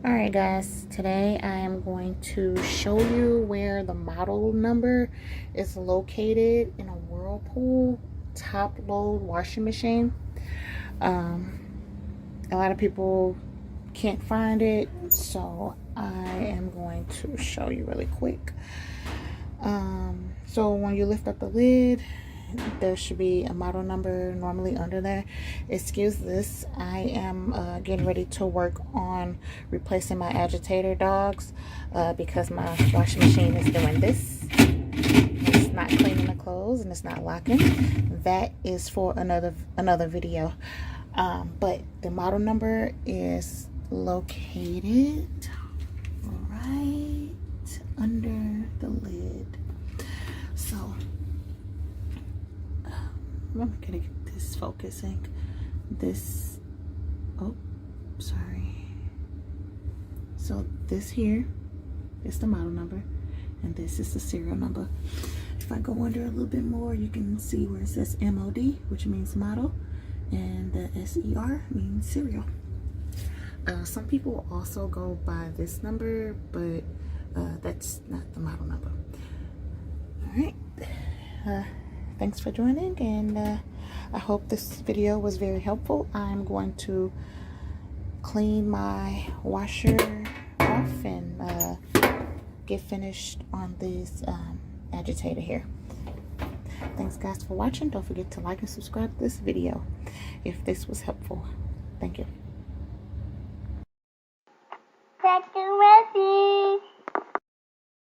Alright guys, today I am going to show you where the model number is located in a Whirlpool top load washing machine. A lot of people can't find it, so I am going to show you really quick. So when you lift up the lid, there should be a model number normally under there. Excuse this, I am getting ready to work on replacing my agitator dogs because my washing machine is doing this. It's not cleaning the clothes and it's not locking. That is for another video. But the model number is located right under the lid. So I'm gonna get this focusing. This, oh, sorry. So this here is the model number, and this is the serial number. If I go under a little bit more, you can see where it says MOD, which means model, and the SER means serial. Some people also go by this number, but that's not the model number. All right. Thanks for joining, and I hope this video was very helpful. I'm going to clean my washer off and get finished on this agitator here. Thanks guys for watching. Don't forget to like and subscribe to this video if this was helpful. Thank you.